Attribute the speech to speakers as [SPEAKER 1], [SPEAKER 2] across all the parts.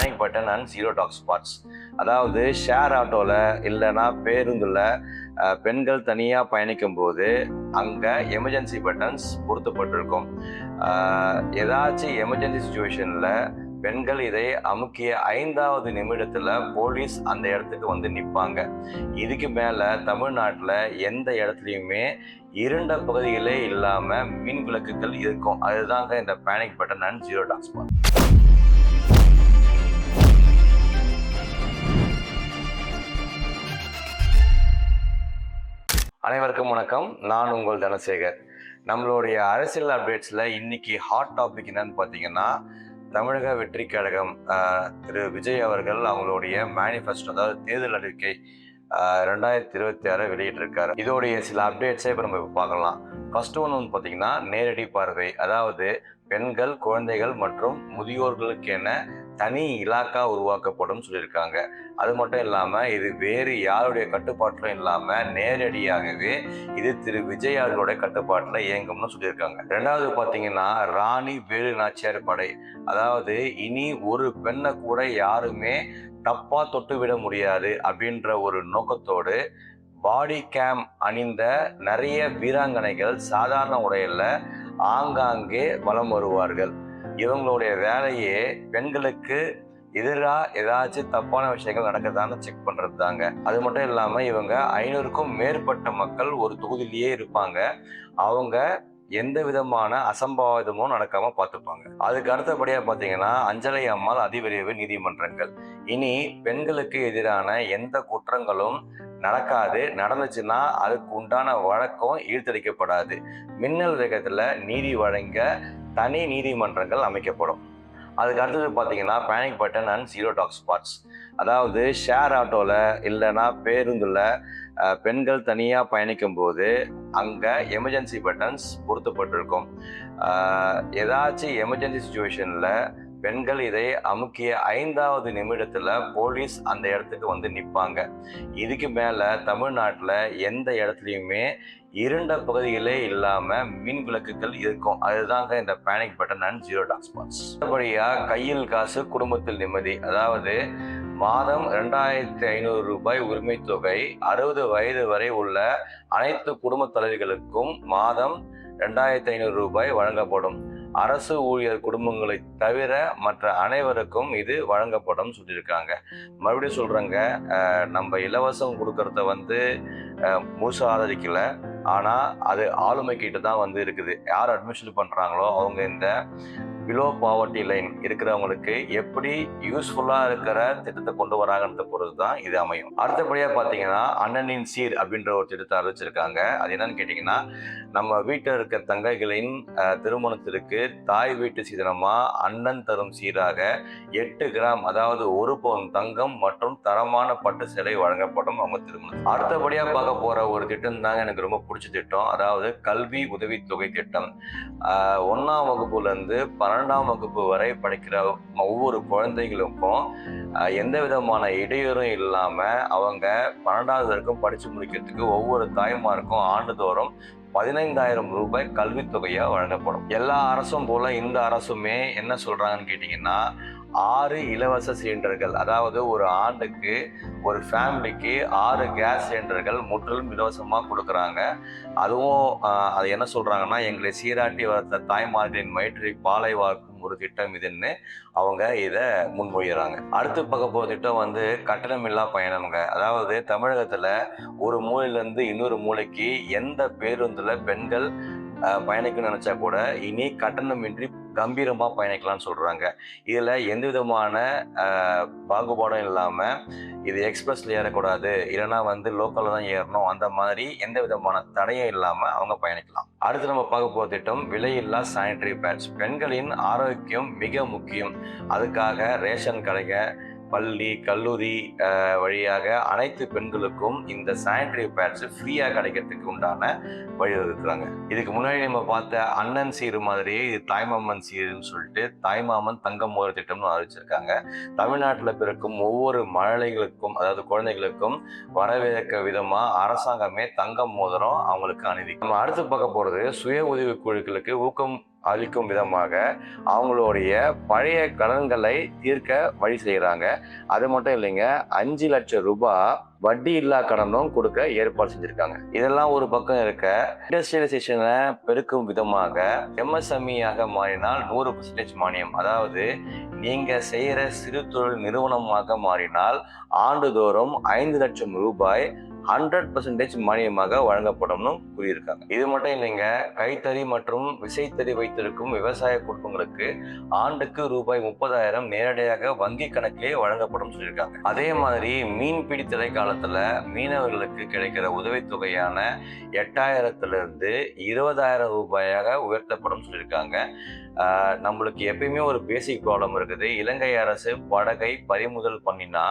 [SPEAKER 1] Panic button and zero dark spots. அதாவது share ஆட்டோவில் இல்லைன்னா பேருந்தில் பெண்கள் தனியாக பயணிக்கும் போது அங்கே எமர்ஜென்சி பட்டன்ஸ் பொருத்தப்பட்டிருக்கும். ஏதாச்சும் எமர்ஜென்சி சுச்சுவேஷனில் பெண்கள் இதை அமுக்கிய 5வது நிமிடத்தில் போலீஸ் அந்த இடத்துக்கு வந்து நிற்பாங்க. இதுக்கு மேலே தமிழ்நாட்டில் எந்த இடத்துலையுமே இருண்ட பகுதிகளே இல்லாமல் மின் விளக்குகள் இருக்கும். அதுதாங்க இந்த panic button and zero talk spot. அனைவருக்கும் வணக்கம். நான் உங்கள் தனசேகர். நம்மளுடைய அரசியல் அப்டேட்ஸில் இன்னைக்கு ஹாட் டாபிக் என்னன்னு பார்த்தீங்கன்னா, தமிழக வெற்றி கழகம் திரு விஜய் அவர்கள் அவங்களுடைய மேனிஃபெஸ்டோ, அதாவது தேர்தல் அறிக்கை 2026 வெளியிட்டிருக்காரு. இதோடைய சில அப்டேட்ஸை இப்போ நம்ம பார்க்கலாம். ஃபர்ஸ்ட் ஒன்று வந்து பார்த்தீங்கன்னா நேரடி பார்வை, அதாவது பெண்கள், குழந்தைகள் மற்றும் முதியோர்களுக்கு என தனி இலாக்கா உருவாக்கப்படும் சொல்லியிருக்காங்க. அது மட்டும் இல்லாமல் இது வேறு யாருடைய கட்டுப்பாட்டிலும் இல்லாமல் நேரடியாகவே இது திரு விஜய் அவர்களுடைய கட்டுப்பாட்டில் இயங்கும்னு சொல்லியிருக்காங்க. ரெண்டாவது பார்த்தீங்கன்னா ராணி வேலு நாச்சியார் படை, அதாவது இனி ஒரு பெண்ணை கூட யாருமே தப்பா தொட்டுவிட முடியாது அப்படின்ற ஒரு நோக்கத்தோடு பாடி கேம் அணிந்த நிறைய வீராங்கனைகள் சாதாரண உடையில ஆங்காங்கே வலம் வருவார்கள். இவங்களுடைய வேலையே பெண்களுக்கு எதிராக ஏதாச்சும் தப்பான விஷயங்கள் நடக்குதான்னு செக் பண்றது தாங்க. அது மட்டும் இல்லாம இவங்க 500க்கும் மேற்பட்ட மக்கள் ஒரு தொகுதியிலேயே இருப்பாங்க. அவங்க எந்த விதமான அசம்பாவிதமும் நடக்காம பார்த்துப்பாங்க. அதுக்கு அடுத்தபடியா பார்த்தீங்கன்னா அஞ்சலை அம்மாள் அதிவிரைவு நீதிமன்றங்கள். இனி பெண்களுக்கு எதிரான எந்த குற்றங்களும் நடக்காது. நடந்துச்சுன்னா அதுக்கு உண்டான வழக்கம் இழுத்தடிக்கப்படாது. மின்னல் வேகத்துல நீதி வழங்க தனி நீதிமன்றங்கள் அமைக்கப்படும். அதுக்கு அடுத்தது பார்த்தீங்கன்னா panic button and zero dark spots, அதாவது ஷேர் ஆட்டோவில் இல்லைன்னா பேருந்தில் பெண்கள் தனியாக பயணிக்கும் போது அங்கே எமர்ஜென்சி பட்டன்ஸ் பொருத்தப்பட்டிருக்கும். ஏதாச்சும் எமர்ஜென்சி சுச்சுவேஷனில் பெண்கள் இதை அமுக்கிய 5வது நிமிடத்தில் போலீஸ் அந்த இடத்துக்கு வந்து நிற்பாங்க. இதுக்கு மேலே தமிழ்நாட்டில் எந்த இடத்துலையுமே இருண்ட பகுதிகளே இல்லாமல் மின் விளக்குகள் இருக்கும். அதுதாங்க இந்த panic button and zero dark spots. மற்றபடியாக கையில் காசு குடும்பத்தில் நிம்மதி, அதாவது மாதம் 2500 ரூபாய் உரிமை தொகை 60 வயது வரை உள்ள அனைத்து குடும்ப தலைவர்களுக்கும் மாதம் 2500 ரூபாய் வழங்கப்படும். அரசு ஊழியர் குடும்பங்களை தவிர மற்ற அனைவருக்கும் இது வழங்கப்படும் சொல்லியிருக்காங்க. மறுபடியும் சொல்றேங்க, நம்ம இலவசம் கொடுக்கறத வந்து முழுசாக ஆதரிக்கல. ஆனால் அது ஆளுமை கிட்ட தான் வந்து இருக்குது. யார் அட்மிஷன் பண்ணுறாங்களோ அவங்க இந்த பிலோ பாவர்ட்டி லைன் இருக்கிறவங்களுக்கு எப்படி யூஸ்ஃபுல்லாக இருக்கிற திட்டத்தை கொண்டு வராங்கன்றத பொறுத்து தான் இது அமையும். அடுத்தபடியாக பார்த்தீங்கன்னா அண்ணனின் சீர் அப்படின்ற ஒரு திட்டத்தை அறிவிச்சிருக்காங்க. அது என்னன்னு கேட்டிங்கன்னா, நம்ம வீட்டில் இருக்க தங்கைகளின் திருமணத்திற்கு தாய் வீட்டு சீதனமாக அண்ணன் தரும் சீராக 8 கிராம், அதாவது 1 பவுன் தங்கம் மற்றும் தரமான பட்டு சேலை வழங்கப்படும் அவங்க திருமணம். அடுத்தபடியாக பார்க்க போகிற ஒரு திட்டம் தாங்க எனக்கு ரொம்ப பிடிச்ச திட்டம், அதாவது கல்வி உதவித்தொகை திட்டம். 1ஆம் வகுப்புலேருந்து 12ஆம் வகுப்பு வரை படிக்கிற ஒவ்வொரு குழந்தைகளுக்கும் எந்த விதமான இடையூறும் இல்லாமல் அவங்க 12வது வரைக்கும் படித்து முடிக்கிறதுக்கு ஒவ்வொரு தாய்மாருக்கும் ஆண்டுதோறும் 15,000 ரூபாய் கல்வித்தொகையாக வழங்கப்படும். எல்லா அரசும் போல இந்த அரசுமே என்ன சொல்றாங்கன்னு கேட்டிங்கன்னா 6 இலவச சிலிண்டர்கள், அதாவது ஒரு ஆண்டுக்கு ஒரு ஃபேமிலிக்கு 6 கேஸ் சிலிண்டர்கள் முற்றிலும் இலவசமாக கொடுக்குறாங்க. அதுவும் அது என்ன சொல்கிறாங்கன்னா, எங்களை சீராட்டி வளர்த்த தாய்மார்களின் வயிற்றை பாலை வார்க்கும் ஒரு திட்டம் இதுன்னு அவங்க இதை முன்மொழிகிறாங்க. அடுத்து பார்க்க போகிற திட்டம் வந்து கட்டணமில்லா பயணம்ங்க. அதாவது தமிழகத்தில் ஒரு மூலையிலேருந்து இன்னொரு மூலைக்கு எந்த பேருந்தில் பெண்கள் பயணிக்கணும்னு நினச்சா கூட இனி கட்டணமின்றி கம்பீரமாக பயணிக்கலாம்னு சொல்கிறாங்க. இதில் எந்த விதமான பாகுபாடும் இல்லாமல் இது எக்ஸ்பிரஸில் ஏறக்கூடாது, இல்லைனா வந்து லோக்கலில் தான் ஏறணும், அந்த மாதிரி எந்த விதமான தடையும் இல்லாமல் அவங்க பயணிக்கலாம். அடுத்து நம்ம பார்க்க போகிற திட்டம் விலையில்லா சானிட்டரி பேட்ஸ். பெண்களின் ஆரோக்கியம் மிக முக்கியம். அதுக்காக ரேஷன் கடைங்க, பள்ளி, கல்லூரி வழியாக அனைத்து பெண்களுக்கும் இந்த சானிட்டரி பேட்ஸ் ஃப்ரீயாக கிடைக்கிறதுக்கு உண்டான வழிவகுக்கிறாங்க. இதுக்கு முன்னாடி நம்ம பார்த்த அண்ணன் சீர் மாதிரியே இது தாய்மாமன் சீருன்னு சொல்லிட்டு தாய்மாமன் தங்கம் மோதிர திட்டம்னு அறிவிச்சிருக்காங்க. தமிழ்நாட்டில் பிறக்கும் ஒவ்வொரு மழலைகளுக்கும், அதாவது குழந்தைகளுக்கும் வரவேற்க விதமாக அரசாங்கமே தங்கம் மோதிரம் அவங்களுக்கு அனுமதி. நம்ம அடுத்து பார்க்க போகிறது சுய உதவி குழுக்களுக்கு ஊக்கம் அளிக்கும் விதமாக அவங்களுடைய பழைய கடன்களை தீர்க்க வழி செய்கிறாங்க. அது மட்டும் இல்லைங்க, 5 லட்சம் ரூபாய் வட்டி இல்லா கடனும் கொடுக்க ஏற்பாடு செஞ்சிருக்காங்க. இதெல்லாம் ஒரு பக்கம் இருக்க, இண்டஸ்ட்ரியலைசேஷனை பெருக்கும் விதமாக எம்எஸ்எம்இ-ஆக மாறினால் 100% மானியம். அதாவது நீங்க செய்யற சிறு தொழில் நிறுவனமாக மாறினால் ஆண்டுதோறும் 5 லட்சம் ரூபாய் 100% மானியமாக வழங்கப்படும்னு கூறியிருக்காங்க. இது மட்டும் இல்லைங்க, கைத்தறி மற்றும் விசைத்தறி வைத்திருக்கும் விவசாய குடும்பங்களுக்கு ஆண்டுக்கு ரூபாய் 30,000 நேரடியாக வங்கி கணக்கிலே வழங்கப்படும் சொல்லியிருக்காங்க. அதே மாதிரி மீன்பிடி தடை காலத்துல மீனவர்களுக்கு கிடைக்கிற உதவித்தொகையான 8,000 20,000 ரூபாயாக உயர்த்தப்படும் சொல்லியிருக்காங்க. நம்மளுக்கு எப்பயுமே ஒரு பேசிக் ப்ராப்ளம் இருக்குது. இலங்கை அரசு படகை பறிமுதல் பண்ணினா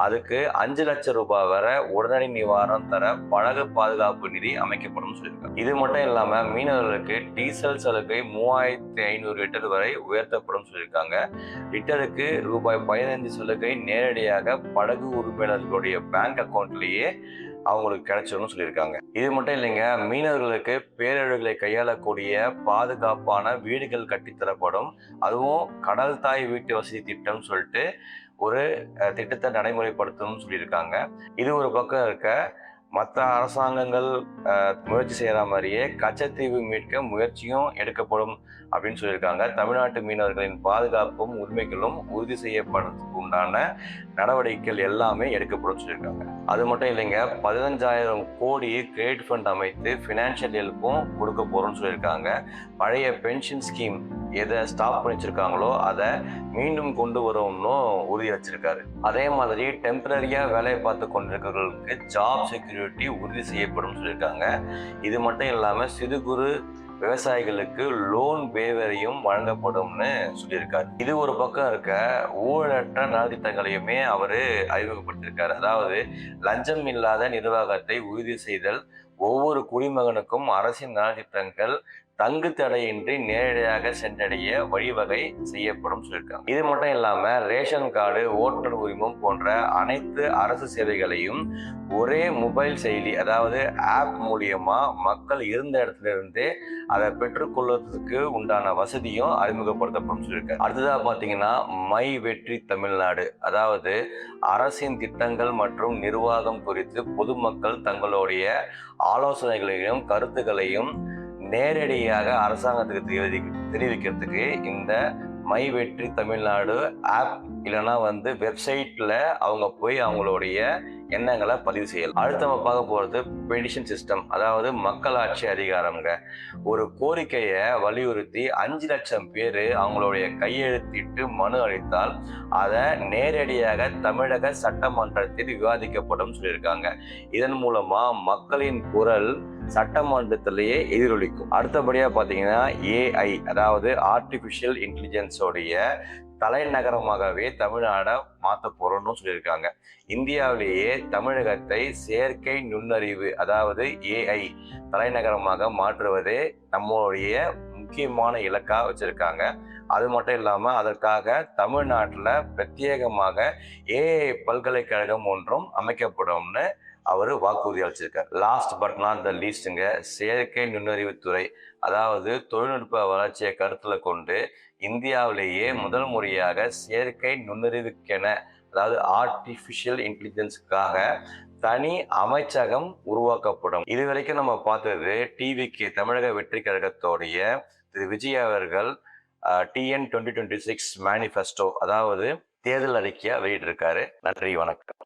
[SPEAKER 1] அதுக்கு 5 லட்சம் ரூபாய் வரை உடனடி நிவாரணம் தர படகு பாதுகாப்பு நிதி அமைக்கப்படும் சொல்லியிருக்காங்க. இது மட்டும் இல்லாம மீனவர்களுக்கு டீசல் சலுகை 3,500 லிட்டர் வரை உயர்த்தப்படும் சொல்லியிருக்காங்க. லிட்டருக்கு ரூபாய் 15 சலுகை நேரடியாக படகு உரிமையாளர்களுடைய பேங்க் அக்கௌண்ட்லேயே அவங்களுக்கு கிடைச்சிடும் சொல்லியிருக்காங்க. இது மட்டும் இல்லைங்க, மீனவர்களுக்கு பேரழிவுகளை கையாளக்கூடிய பாதுகாப்பான வீடுகள் கட்டித்தரப்படும். அதுவும் கடல் தாய் வீட்டு வசதி திட்டம் சொல்லிட்டு ஒரு திட்டத்தை நடைமுறைப்படுத்தணும்னு சொல்லியிருக்காங்க. இது ஒரு பக்கம் இருக்க, மற்ற அரசாங்கங்கள் முயற்சி செய்கிற மாதிரியே கச்சத்தீவு மீட்க முயற்சியும் எடுக்கப்படும் அப்படின்னு சொல்லியிருக்காங்க. தமிழ்நாட்டு மீனவர்களின் பாதுகாப்பும் உரிமைகளும் உறுதி செய்யப்படுறதுக்கு உண்டான நடவடிக்கைகள் எல்லாமே எடுக்கப்படும் சொல்லியிருக்காங்க. அது மட்டும் இல்லைங்க, 15,000 கோடி கிரெடிட் ஃபண்ட் அமைத்து ஃபினான்ஷியல் ஹெல்ப்பும் கொடுக்க போகிறோம்னு சொல்லியிருக்காங்க. பழைய பென்ஷன் ஸ்கீம் எதை ஸ்டாப் பண்ணி வச்சிருக்காங்களோ அதை மீண்டும் கொண்டு வரும்னு உறுதி வச்சிருக்காரு. அதே மாதிரி டெம்பரரியா வேலை பார்த்து கொண்டிருக்கிறவர்களுக்கு ஜாப் செக்யூரிட்டி உறுதி செய்யப்படும் சொல்லியிருக்காங்க. இது மட்டும் இல்லாம சிறு குறு விவசாயிகளுக்கு லோன் வேவரையும் வழங்கப்படும்னு சொல்லியிருக்காரு. இது ஒரு பக்கம் இருக்க, ஊழலற்ற நலத்திட்டங்களையுமே அவரு அறிமுகப்படுத்தியிருக்காரு. அதாவது லஞ்சம் இல்லாத நிர்வாகத்தை உறுதி செய்தல், ஒவ்வொரு குடிமகனுக்கும் அரசின் நலத்திட்டங்கள் தங்கு தடையின்றி நேரடியாக சென்றடைய வழிவகை செய்யப்படும் சொல்லியிருக்காங்க. இது மட்டும் இல்லாம ரேஷன் கார்டு, ஓட்டுநர் உரிமம் போன்ற அனைத்து அரசு சேவைகளையும் ஒரே மொபைல் செயலி, அதாவது ஆப் மூலியமா மக்கள் இருந்த இடத்துல இருந்தே அதை பெற்றுக்கொள்வதற்கு உண்டான வசதியும் அறிமுகப்படுத்தப்படும் சொல்லியிருக்காங்க. அடுத்ததா பாத்தீங்கன்னா மை வெற்றி தமிழ்நாடு, அதாவது அரசின் திட்டங்கள் மற்றும் நிர்வாகம் குறித்து பொதுமக்கள் தங்களுடைய ஆலோசனைகளையும் கருத்துக்களையும் நேரடியாக அரசாங்கத்துக்கு தெரிவிக்கிறதுக்கு இந்த மை வெற்றி தமிழ்நாடு ஆப் இல்லைன்னா வெப்சைட்ல அவங்க போய் அவங்களுடைய எண்ணங்களை பதிவு செய்யலாம். அடுத்து நம்ம பார்க்க போறது பெடிஷன் சிஸ்டம், அதாவது மக்களாட்சி அதிகாரம்ங்க. ஒரு கோரிக்கையை வலியுறுத்தி 5 லட்சம் பேர் அவங்களுடைய கையெழுத்திட்டு மனு அளித்தால் அதை நேரடியாக தமிழக சட்டமன்றத்தில் விவாதிக்கப்படும் சொல்லியிருக்காங்க. இதன் மூலமா மக்களின் குரல் சட்டமன்றத்திலேயே எதிரொலிக்கும். அடுத்தபடியா பாத்தீங்கன்னா ஏஐ, அதாவது ஆர்டிபிஷியல் இன்டெலிஜென்ஸோடைய தலைநகரமாகவே தமிழ்நாட மாற்ற போறோம்னு சொல்லியிருக்காங்க. இந்தியாவிலேயே தமிழகத்தை செயற்கை நுண்ணறிவு, அதாவது ஏஐ தலைநகரமாக மாற்றுவதே நம்மளுடைய முக்கியமான இலக்கா வச்சிருக்காங்க. அது மட்டும் இல்லாம அதற்காக தமிழ்நாட்டில் பிரத்யேகமாக ஏஐ பல்கலைக்கழகம் ஒன்றும் அமைக்கப்படும்னு அவர் வாக்குறுதி அளிச்சிருக்கார். லாஸ்ட் பட் நாட் த லீஸ்ட்ங்க, செயற்கை நுண்ணறிவுத்துறை, அதாவது தொழில்நுட்ப வளர்ச்சியை கருத்துல கொண்டு இந்தியாவிலேயே முதல் முறையாக செயற்கை நுண்ணறிவுக்கென, அதாவது ஆர்டிபிஷியல் இன்டெலிஜென்ஸுக்காக தனி அமைச்சகம் உருவாக்கப்படும். இதுவரைக்கும் நம்ம பார்த்தது டிவிக்கு தமிழக வெற்றி கழகத்தோடைய திரு விஜய் அவர்கள் TN 2026 மேனிஃபெஸ்டோ, அதாவது தேர்தல் அறிக்கையா வெளியிட்டிருக்காரு. நன்றி, வணக்கம்.